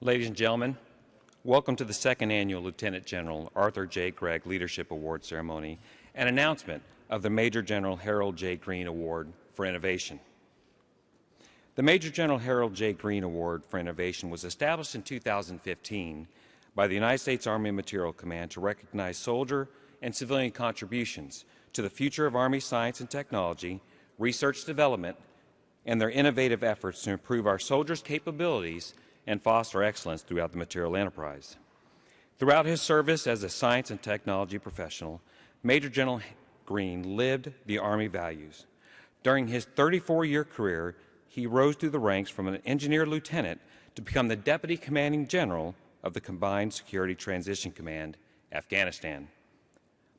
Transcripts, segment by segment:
Ladies and gentlemen, welcome to the second annual Lieutenant General Arthur J. Gregg Leadership Award Ceremony and announcement of the Major General Harold J. Green Award for Innovation. The Major General Harold J. Green Award for Innovation was established in 2015 by the United States Army Materiel Command to recognize soldier and civilian contributions to the future of Army science and technology, research development, and their innovative efforts to improve our soldiers' capabilities and foster excellence throughout the material enterprise. Throughout his service as a science and technology professional, Major General Green lived the Army values. During his 34-year career, he rose through the ranks from an engineer lieutenant to become the Deputy Commanding General of the Combined Security Transition Command, Afghanistan.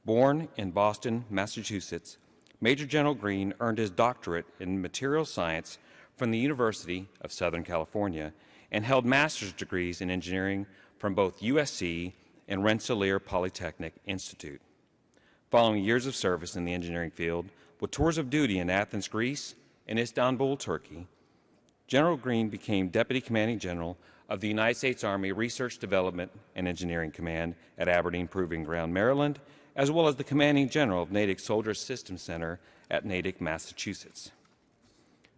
Born in Boston, Massachusetts, Major General Green earned his doctorate in material science from the University of Southern California and held master's degrees in engineering from both USC and Rensselaer Polytechnic Institute. Following years of service in the engineering field, with tours of duty in Athens, Greece, and Istanbul, Turkey, General Green became Deputy Commanding General of the United States Army Research Development and Engineering Command at Aberdeen Proving Ground, Maryland, as well as the Commanding General of Natick Soldier Systems Center at Natick, Massachusetts.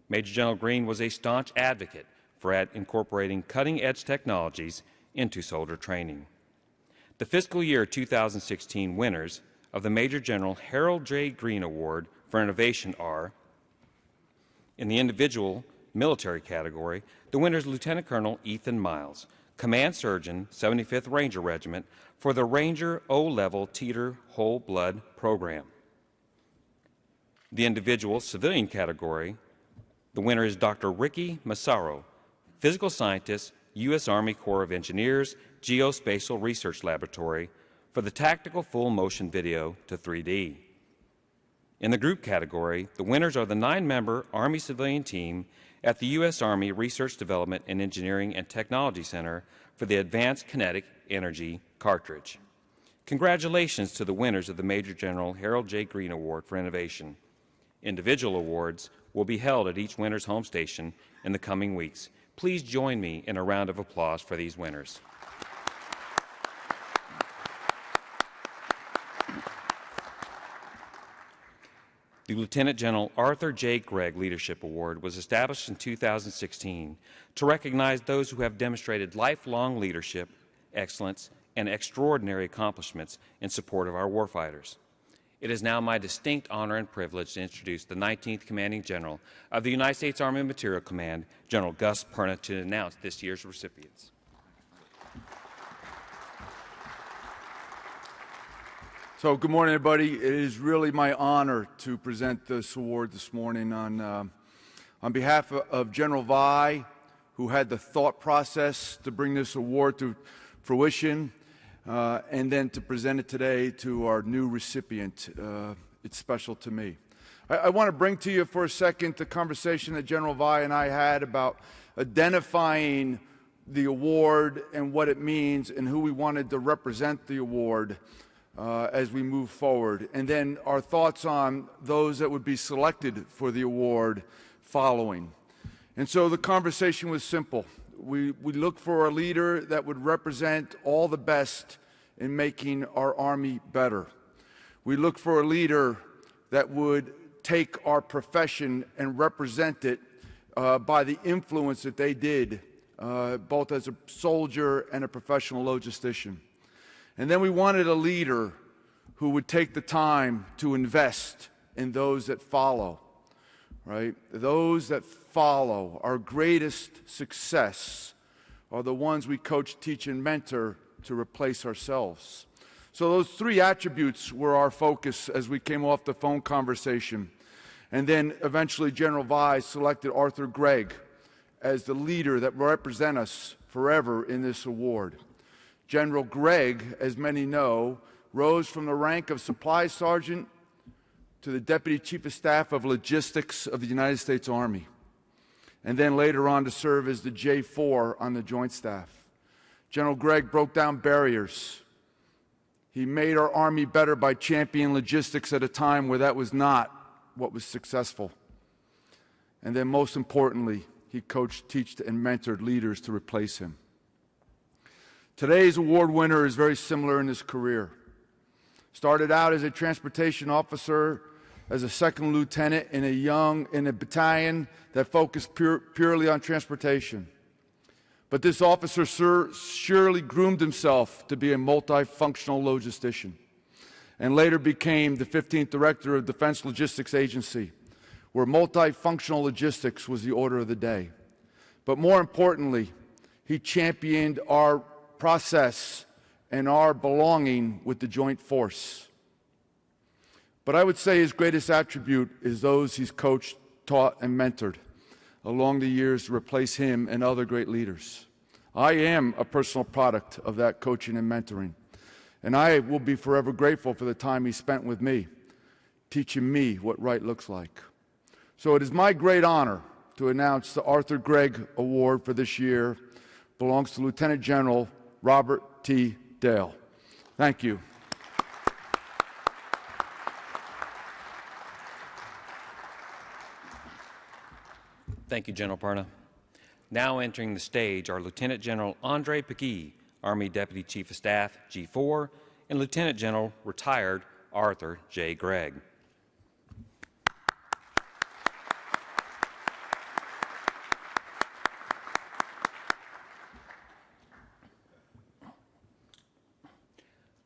Major General Green was a staunch advocate for incorporating cutting-edge technologies into soldier training. The fiscal year 2016 winners of the Major General Harold J. Green Award for Innovation are: in the individual military category, the winner is Lieutenant Colonel Ethan Miles, Command Surgeon, 75th Ranger Regiment, for the Ranger O-Level Teeter Whole Blood Program. The individual civilian category, the winner is Dr. Ricky Massaro, Physical Scientist, U.S. Army Corps of Engineers, Geospatial Research Laboratory, for the Tactical Full Motion Video to 3D. In the group category, the winners are the 9-member Army civilian team at the U.S. Army Research Development and Engineering and Technology Center for the Advanced Kinetic Energy Cartridge. Congratulations to the winners of the Major General Harold J. Green Award for Innovation. Individual awards will be held at each winner's home station in the coming weeks. Please join me in a round of applause for these winners. The Lieutenant General Arthur J. Gregg Leadership Award was established in 2016 to recognize those who have demonstrated lifelong leadership, excellence, and extraordinary accomplishments in support of our warfighters. It is now my distinct honor and privilege to introduce the 19th Commanding General of the United States Army Materiel Command, General Gus Perna, to announce this year's recipients. So good morning, everybody. It is really my honor to present this award this morning on behalf of General Vi, who had the thought process to bring this award to fruition, and then to present it today to our new recipient. It's special to me. I want to bring to you for a second the conversation that General Vi and I had about identifying the award and what it means and who we wanted to represent the award as we move forward, and then our thoughts on those that would be selected for the award following. And so the conversation was simple. We look for a leader that would represent all the best in making our Army better. We look for a leader that would take our profession and represent it by the influence that they did, both as a soldier and a professional logistician. And then we wanted a leader who would take the time to invest in those that follow, right? Those that follow. Our greatest success are the ones we coach, teach, and mentor to replace ourselves. So those three attributes were our focus as we came off the phone conversation. And then eventually General Vi selected Arthur Gregg as the leader that will represent us forever in this award. General Gregg, as many know, rose from the rank of Supply Sergeant to the Deputy Chief of Staff of Logistics of the United States Army, and then later on to serve as the J4 on the Joint Staff. General Gregg broke down barriers. He made our Army better by championing logistics at a time where that was not what was successful. And then most importantly, he coached, taught, and mentored leaders to replace him. Today's award winner is very similar in his career. Started out as a transportation officer, as a second lieutenant in a battalion that focused purely on transportation. But this officer surely groomed himself to be a multifunctional logistician, and later became the 15th Director of Defense Logistics Agency, where multifunctional logistics was the order of the day. But more importantly, he championed our process and our belonging with the Joint Force. But I would say his greatest attribute is those he's coached, taught, and mentored along the years to replace him and other great leaders. I am a personal product of that coaching and mentoring, and I will be forever grateful for the time he spent with me, teaching me what right looks like. So it is my great honor to announce the Arthur Gregg Award for this year belongs to Lieutenant General Robert T. Dale. Thank you. Thank you, General Perna. Now entering the stage are Lieutenant General Andre Peggy, Army Deputy Chief of Staff, G4, and Lieutenant General retired Arthur J. Gregg.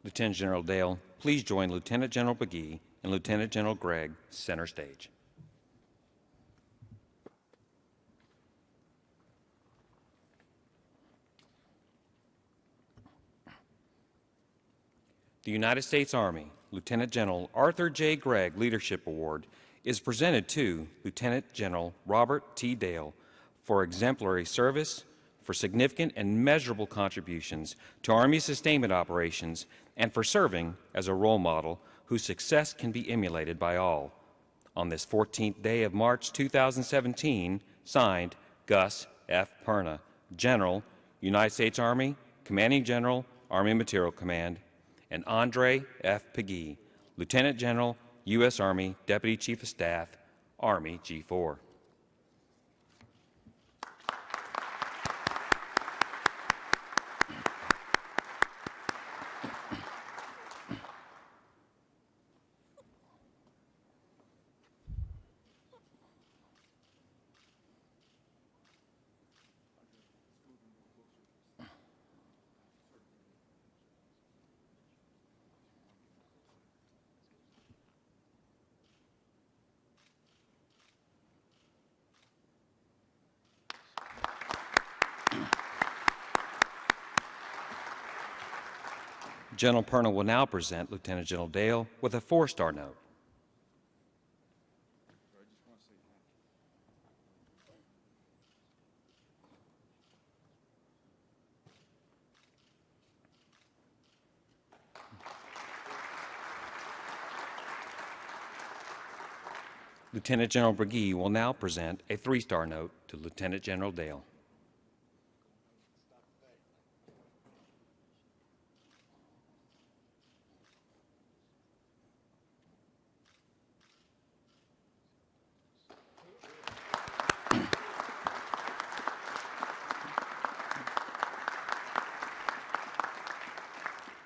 Lieutenant General Dale, please join Lieutenant General Peggy and Lieutenant General Gregg center stage. The United States Army Lieutenant General Arthur J. Gregg Leadership Award is presented to Lieutenant General Robert T. Dale for exemplary service, for significant and measurable contributions to Army sustainment operations, and for serving as a role model whose success can be emulated by all. On this 14th day of March 2017, signed Gus F. Perna, General, United States Army, Commanding General, Army Materiel Command, and Andre F. Peggy, Lieutenant General, U.S. Army Deputy Chief of Staff, Army G4. General Perna will now present Lieutenant General Dale with a 4-star note. Lieutenant General Peggy will now present a 3-star note to Lieutenant General Dale.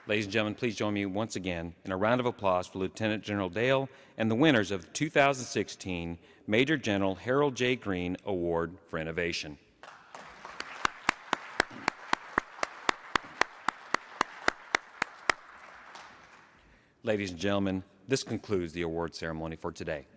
Ladies and gentlemen, please join me once again in a round of applause for Lieutenant General Dale and the winners of the 2016 Major General Harold J. Green Award for Innovation. Ladies and gentlemen, this concludes the award ceremony for today.